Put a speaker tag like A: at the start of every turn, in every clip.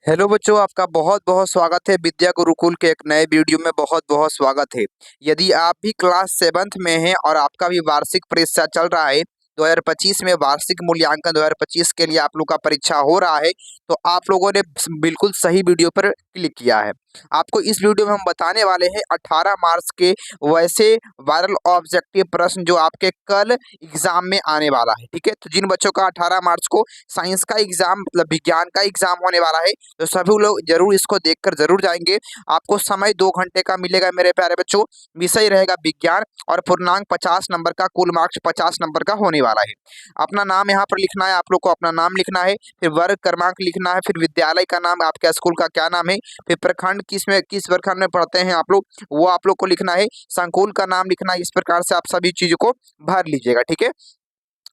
A: Hello बच्चों, आपका बहुत बहुत स्वागत है विद्या गुरुकुल के एक नए वीडियो में। बहुत बहुत स्वागत है। यदि आप भी क्लास 7th में हैं और आपका भी वार्षिक परीक्षा चल रहा है, 2025 में वार्षिक मूल्यांकन 2025 के लिए आप लोग का परीक्षा हो रहा है, तो आप लोगों ने बिल्कुल सही वीडियो पर क्लिक किया है। आपको इस वीडियो में हम बताने वाले हैं 18 मार्च के वैसे वायरल ऑब्जेक्टिव प्रश्न जो आपके कल एग्जाम में आने वाला है। ठीक है, तो जिन बच्चों का 18 मार्च को साइंस का एग्जाम मतलब विज्ञान का एग्जाम होने वाला है, तो सभी लोग जरूर इसको देखकर जरूर जाएंगे। आपको समय 2 घंटे का मिलेगा मेरे प्यारे बच्चों। विषय रहेगा विज्ञान और पूर्णांक 50 नंबर का, कुल मार्क्स 50 नंबर का होने वाला है। अपना नाम यहाँ पर लिखना है, आप लोग को अपना नाम लिखना है, फिर वर्ग क्रमांक लिखना है, फिर विद्यालय का नाम, आपके स्कूल का क्या नाम है, फिर प्रखंड किस प्रखंड में पढ़ते हैं आप लोग, वो आप लोग को लिखना है, संकुल का नाम लिखना है। इस प्रकार से आप सभी चीजों को भर लीजिएगा। ठीक है,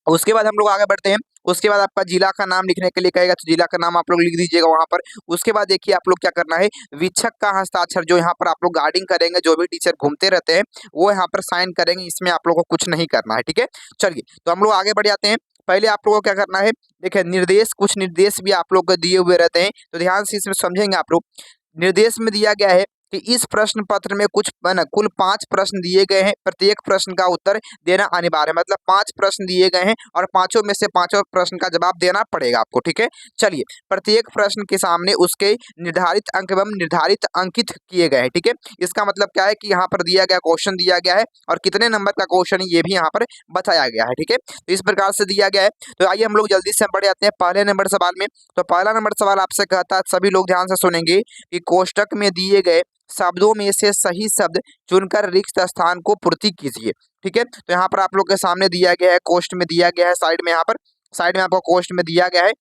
A: उसके बाद हम लोग आगे बढ़ते हैं। उसके बाद आपका जिला का नाम लिखने के लिए कहेगा, तो जिला का नाम आप लोग लिख दीजिएगा वहां पर। उसके बाद देखिए आप लोग क्या करना है, वीक्षक का हस्ताक्षर जो यहाँ पर आप लोग गार्डिंग करेंगे, जो भी टीचर घूमते रहते हैं वो यहाँ पर साइन करेंगे। इसमें आप लोगों को कुछ नहीं करना है। ठीक है, चलिए तो हम लोग आगे बढ़ जाते हैं। पहले आप लोगों को क्या करना है, देखिए निर्देश, कुछ निर्देश भी आप लोग को दिए हुए रहते हैं, तो ध्यान से इसमें समझेंगे आप लोग। निर्देश में दिया गया है कि इस प्रश्न पत्र में कुल 5 प्रश्न दिए गए हैं, प्रत्येक प्रश्न का उत्तर देना अनिवार्य है। मतलब 5 प्रश्न दिए गए हैं और पांचों में से पांचों प्रश्न का जवाब देना पड़ेगा आपको। ठीक है, चलिए प्रत्येक प्रश्न के सामने उसके निर्धारित अंक एवं निर्धारित अंकित किए गए हैं। ठीक है, इसका मतलब क्या है कि यहाँ पर दिया गया क्वेश्चन दिया गया है और कितने नंबर का क्वेश्चन है ये भी यहाँ पर बताया गया है। ठीक है, तो इस प्रकार से दिया गया है। तो आइए हम लोग जल्दी से बढ़ जाते हैं पहले नंबर सवाल में। तो पहला नंबर सवाल आपसे कहता है, सभी लोग ध्यान से सुनेंगे, कि कोष्टक में दिए गए शब्दों में से सही शब्द चुनकर रिक्त स्थान को पूर्ति कीजिए। ठीक है, तो यहाँ पर आप लोग के सामने दिया गया है, कोष्ट में दिया गया है, साइड में यहाँ पर साइड में आपको कोष्ट में दिया गया है,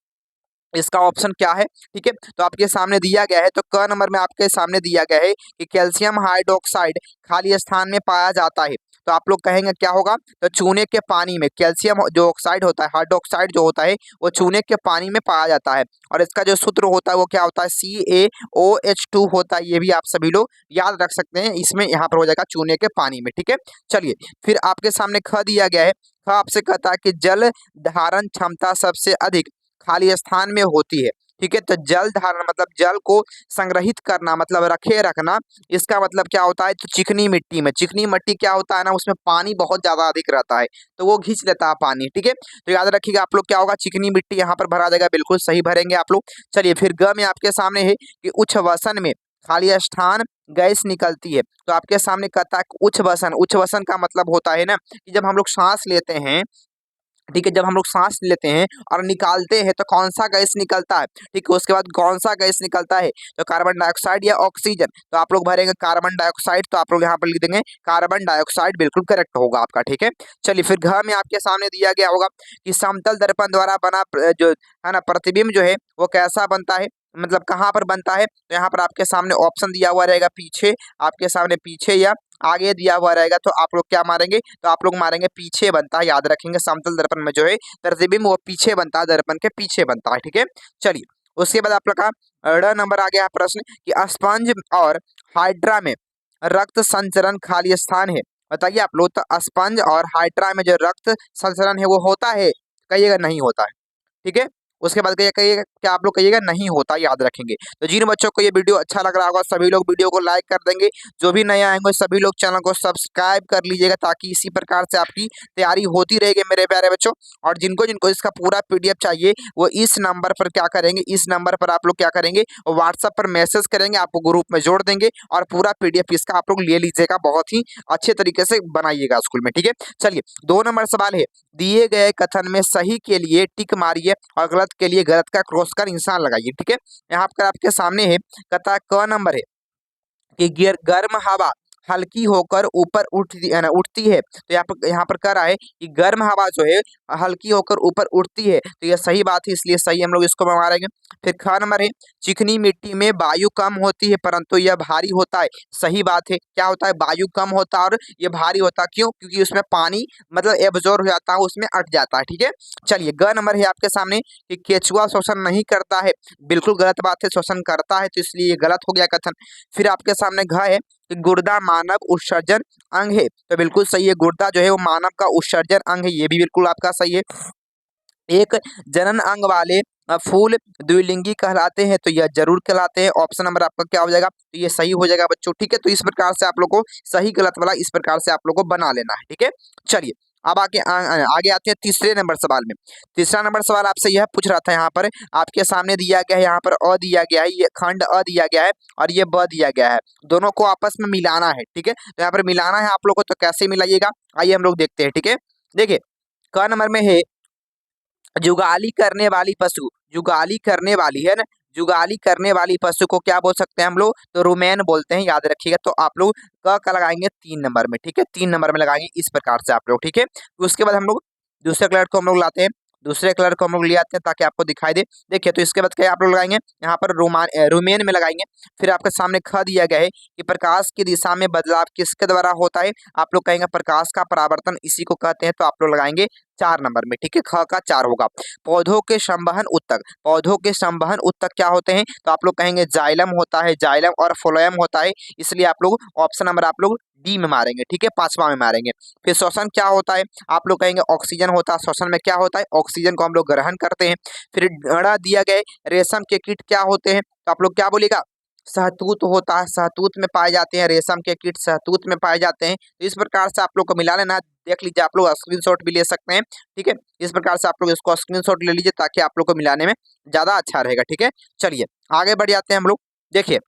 A: इसका ऑप्शन क्या है। ठीक है, तो आपके सामने दिया गया है, तो क नंबर में आपके सामने दिया गया है कि कैल्शियम हाइड्रोक्साइड खाली स्थान में पाया जाता है। तो आप लोग कहेंगे क्या होगा, तो चूने के पानी में कैल्शियम जो ऑक्साइड होता है, हाइड्रोक्साइड जो होता है वो चूने के पानी में पाया जाता है। और इसका जो सूत्र होता है वो क्या होता है, CaOH2 होता है। ये भी आप सभी लोग याद रख सकते हैं, इसमें यहाँ पर हो जाएगा चूने के पानी में। ठीक है, चलिए फिर आपके सामने ख दिया गया है। ख आपसे कहता है कि जल धारण क्षमता सबसे अधिक खाली स्थान में होती है। ठीक है, तो जल धारण मतलब जल को संग्रहित करना, मतलब रखे रखना। इसका मतलब क्या होता है, तो चिकनी मिट्टी में, चिकनी मिट्टी क्या होता है ना, उसमें पानी बहुत ज्यादा अधिक रहता है, तो वो खींच लेता है पानी। ठीक है, तो याद रखिएगा आप लोग क्या होगा, चिकनी मिट्टी यहाँ पर भरा जाएगा, बिल्कुल सही भरेंगे आप लोग। चलिए फिर ग में आपके सामने है कि उच्च वसन में खाली स्थान गैस निकलती है। तो आपके सामने कहता है उच्च वसन, उच्च वसन का मतलब होता है ना कि जब हम लोग सांस लेते हैं, ठीक है, जब हम लोग सांस लेते हैं और निकालते हैं तो कौन सा गैस निकलता है। ठीक है, उसके बाद कौन सा गैस निकलता है, तो कार्बन डाइऑक्साइड या ऑक्सीजन। तो आप लोग भरेंगे कार्बन डाइऑक्साइड, तो आप लोग यहाँ पर लिख देंगे कार्बन डाइऑक्साइड, बिल्कुल करेक्ट होगा आपका। ठीक है, चलिए फिर घ में आपके सामने दिया गया होगा कि समतल दर्पण द्वारा बना जो है ना प्रतिबिंब जो है वो कैसा बनता है, मतलब कहाँ पर बनता है। तो यहाँ पर आपके सामने ऑप्शन दिया हुआ रहेगा, पीछे, आपके सामने पीछे या आगे दिया हुआ रहेगा। तो आप लोग क्या मारेंगे, तो आप लोग मारेंगे पीछे बनता है। याद रखेंगे समतल दर्पण में जो है प्रतिबिंब वो पीछे बनता है, दर्पण के पीछे बनता है। ठीक है, चलिए उसके बाद आप लोग का ड नंबर आ गया प्रश्न कि स्पंज और हाइड्रा में रक्त संचरण खाली स्थान है। बताइए आप लोग, तो स्पंज और हाइड्रा में जो रक्त संचरण है वो होता है, कहिएगा नहीं होता है। ठीक है, उसके बाद कहिएगा क्या, आप लोग कहिएगा नहीं होता, याद रखेंगे। तो जिन बच्चों को ये वीडियो अच्छा लग रहा होगा सभी लोग वीडियो को लाइक कर देंगे, जो भी नए आएंगे सभी लोग चैनल को सब्सक्राइब कर लीजिएगा, ताकि इसी प्रकार से आपकी तैयारी होती रहेगी मेरे प्यारे बच्चों। और जिनको जिनको इसका पूरा PDF चाहिए वो इस नंबर पर क्या करेंगे, इस नंबर पर आप लोग क्या करेंगे, व्हाट्सएप पर मैसेज करेंगे, आपको ग्रुप में जोड़ देंगे और पूरा PDF इसका आप लोग ले लीजिएगा, बहुत ही अच्छे तरीके से बनाइएगा स्कूल में। ठीक है, चलिए 2 नंबर सवाल है, दिए गए कथन में सही के लिए टिक मारिए और गलत के लिए गलत का क्रॉस कर निशान लगाइए। ठीक है, यहाँ पर आपके सामने है, कहता है क नंबर है कि गर्म हवा हल्की होकर ऊपर उठती है। तो यहाँ पर कह रहा है कि गर्म हवा जो है हल्की होकर ऊपर उठती है, तो यह सही बात है, इसलिए सही हम लोग इसको मारेंगे। फिर ख नंबर है, चिकनी मिट्टी में वायु कम होती है परंतु यह भारी होता है। सही बात है, क्या होता है, वायु कम होता है और ये भारी होता है। क्यों, क्योंकि उसमें पानी मतलब एब्जॉर्ब हो जाता है, उसमें अट जाता है। ठीक है, चलिए ग नंबर है आपके सामने कि केचुआ शोषण नहीं करता है। बिल्कुल गलत बात है, शोषण करता है, तो इसलिए ये गलत हो गया कथन। फिर आपके सामने घ है कि गुर्दा मानव उत्सर्जन अंग है। तो बिल्कुल सही है, गुर्दा जो है वो मानव का उत्सर्जन अंग है, ये भी बिल्कुल आपका सही है। एक जनन अंग वाले फूल द्विलिंगी कहलाते हैं, तो यह जरूर कहलाते हैं। ऑप्शन नंबर आपका क्या हो जाएगा, तो ये सही हो जाएगा बच्चों। ठीक है, तो इस प्रकार से आप लोग को सही गलत वाला इस प्रकार से आप लोग को बना लेना है। ठीक है, चलिए अब आगे आते हैं तीसरे नंबर सवाल में। तीसरा नंबर सवाल आपसे यह पूछ रहा था, यहाँ पर आपके सामने दिया गया है, यहाँ पर अ दिया गया है, ये खंड अ दिया गया है और ये ब दिया गया है, दोनों को आपस में मिलाना है। ठीक है, तो यहाँ पर मिलाना है आप लोग को, तो कैसे मिलाइएगा, आइए हम लोग देखते हैं। ठीक है, देखिए क नंबर में है जुगाली करने वाली पशु, जुगाली करने वाली है ना, जुगाली करने वाली पशु को क्या बोल सकते हैं हम लोग, तो रुमेन बोलते हैं, याद रखिएगा। तो आप लोग क का लगाएंगे 3 नंबर में। ठीक है, 3 नंबर में लगाएंगे इस प्रकार से आप लोग। ठीक है, तो उसके बाद हम लोग दूसरे कलर को हम लोग लाते हैं, दूसरे कलर को हम लोग ले आते हैं ताकि आपको दिखाई दे। देखिए, तो इसके बाद क्या आप लोग लगाएंगे, यहाँ पर रुमेन में लगाएंगे। फिर आपके सामने ख दिया गया है कि प्रकाश की दिशा में बदलाव किसके द्वारा होता है, आप लोग कहेंगे प्रकाश का परावर्तन, इसी को कहते हैं। तो आप लोग लगाएंगे 4 नंबर में। ठीक है, ख का 4 होगा। पौधों के संवहन उत्तक, पौधों के संवहन उत्तक क्या होते हैं, तो आप लोग कहेंगे जाइलम होता है, जाइलम और फ्लोएम होता है, इसलिए आप लोग ऑप्शन नंबर आप लोग डी में मारेंगे। ठीक है, 5वां में मारेंगे। फिर श्वसन क्या होता है, आप लोग कहेंगे ऑक्सीजन होता है। श्वसन में क्या होता है, ऑक्सीजन को हम लोग ग्रहण करते हैं। फिर गणा दिया गया रेशम के कीट क्या होते हैं, तो आप लोग क्या बोलेगा, सहतूत होता है, सहतूत में पाए जाते हैं, रेशम के कीट सहतूत में पाए जाते हैं। तो इस प्रकार से आप लोग को मिला लेना है। देख लीजिए, आप लोग स्क्रीनशॉट भी ले सकते हैं। ठीक है, इस प्रकार से आप लोग इसको स्क्रीनशॉट ले लीजिए ताकि आप लोग को मिलाने में ज्यादा अच्छा रहेगा। ठीक है, चलिए आगे बढ़ जाते हैं हम लोग। देखिए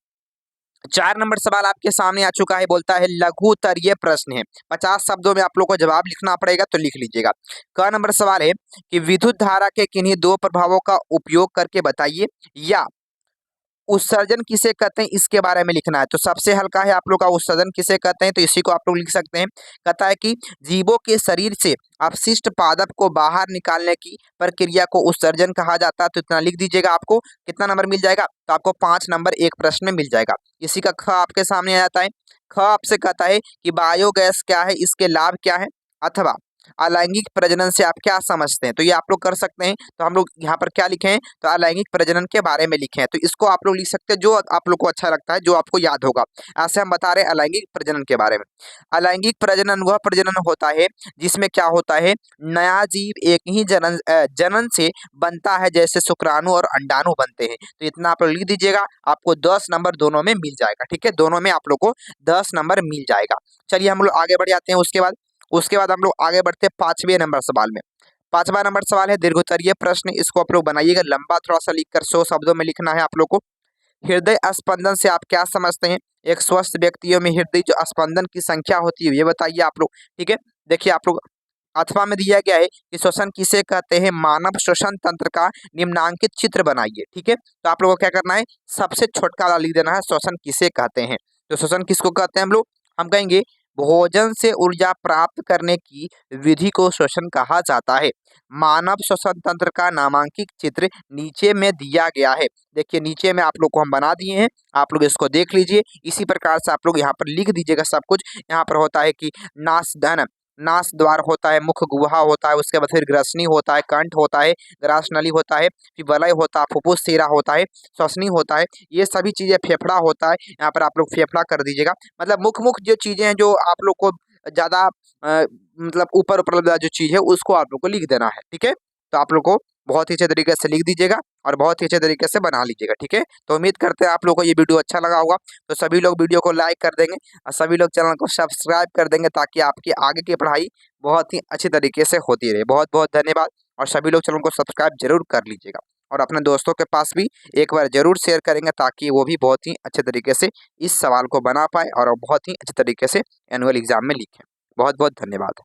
A: 4 नंबर सवाल आपके सामने आ चुका है, बोलता है लघु उत्तरीय प्रश्न है, 50 शब्दों में आप लोग को जवाब लिखना पड़ेगा, तो लिख लीजिएगा। क नंबर सवाल है कि विद्युत धारा के किन्हीं 2 प्रभावों का उपयोग करके बताइए, या उत्सर्जन किसे कहते हैं इसके बारे में लिखना है। तो सबसे हल्का है आप लोग का, उत्सर्जन किसे कहते हैं, तो इसी को आप लोग लिख सकते हैं। कहता है कि जीवों के शरीर से अपशिष्ट पादप को बाहर निकालने की प्रक्रिया को उत्सर्जन कहा जाता है। तो इतना लिख दीजिएगा। आपको कितना नंबर मिल जाएगा, तो आपको 5 नंबर एक प्रश्न में मिल जाएगा। इसी का ख आपके सामने आ जाता है। ख आपसे कहता है कि बायोगैस क्या है, इसके लाभ क्या है, अथवा अलैंगिक प्रजनन से आप क्या समझते हैं। तो ये आप लोग कर सकते हैं। तो हम लोग यहाँ पर क्या लिखे हैं, तो अलैंगिक प्रजनन के बारे में लिखे हैं। तो इसको आप लोग लिख सकते हैं जो आप लोग को अच्छा लगता है, जो आपको याद होगा। ऐसे हम बता रहे हैं अलैंगिक प्रजनन के बारे में। अलैंगिक प्रजनन वह प्रजनन होता है जिसमें क्या होता है, नया जीव एक ही जनन से बनता है, जैसे शुक्राणु और अंडाणु बनते हैं। तो इतना आप लोग लिख दीजिएगा, आपको 10 नंबर दोनों में मिल जाएगा। ठीक है, दोनों में आप लोग को 10 नंबर मिल जाएगा। चलिए हम लोग आगे बढ़ जाते हैं। उसके बाद हम लोग आगे बढ़ते हैं 5वें नंबर सवाल में। 5वां नंबर सवाल है दीर्घोत्तरीय प्रश्न, इसको आप लोग बनाइएगा, लंबा थोड़ा सा लिखकर 100 शब्दों में लिखना है आप लोग को। हृदय स्पंदन से आप क्या समझते हैं, एक स्वस्थ व्यक्तियों में हृदय जो स्पंदन की संख्या होती है, ये बताइए आप लोग। ठीक है, देखिए आप लोग अथवा में दिया गया है कि श्वसन किसे कहते हैं, मानव श्वसन तंत्र का निम्नांकित चित्र बनाइए। ठीक है, तो आप लोगों को क्या करना है, सबसे छोटका वाला लिख देना है, श्वसन किसे कहते हैं। तो श्वसन किसको कहते हैं हम कहेंगे भोजन से ऊर्जा प्राप्त करने की विधि को श्वसन कहा जाता है। मानव श्वसन तंत्र का नामांकित चित्र नीचे में दिया गया है। देखिए नीचे में आप लोग को हम बना दिए हैं, आप लोग इसको देख लीजिए। इसी प्रकार से आप लोग यहाँ पर लिख दीजिएगा सब कुछ। यहाँ पर होता है कि नासधन, नास द्वार होता है, मुख गुहा होता है, उसके बाद फिर ग्रसनी होता है, कंठ होता है, ग्रासनली होता है, फिर वलय होता है, फुफ्फुस सिरा होता है, श्वसनी होता है, ये सभी चीजें, फेफड़ा होता है। यहाँ पर आप लोग फेफड़ा कर दीजिएगा। मतलब मुख मुख जो चीजें हैं, जो आप लोग को ज्यादा मतलब ऊपर ऊपर वाला जो चीज है उसको आप लोग को लिख देना है। ठीक है, तो आप लोग को बहुत ही अच्छे तरीके से लिख दीजिएगा और बहुत ही अच्छे तरीके से बना लीजिएगा। ठीक है, तो उम्मीद करते हैं आप लोग को ये वीडियो अच्छा लगा होगा। तो सभी लोग वीडियो को लाइक कर देंगे और सभी लोग चैनल को सब्सक्राइब कर देंगे, ताकि आपकी आगे की पढ़ाई बहुत ही अच्छी तरीके से होती रहे। बहुत बहुत धन्यवाद, और सभी लोग चैनल को सब्सक्राइब जरूर कर लीजिएगा और अपने दोस्तों के पास भी एक बार जरूर शेयर करेंगे, ताकि वो भी बहुत ही अच्छे तरीके से इस सवाल को बना पाए और बहुत ही अच्छे तरीके से एनुअल एग्जाम में लिखें। बहुत बहुत धन्यवाद।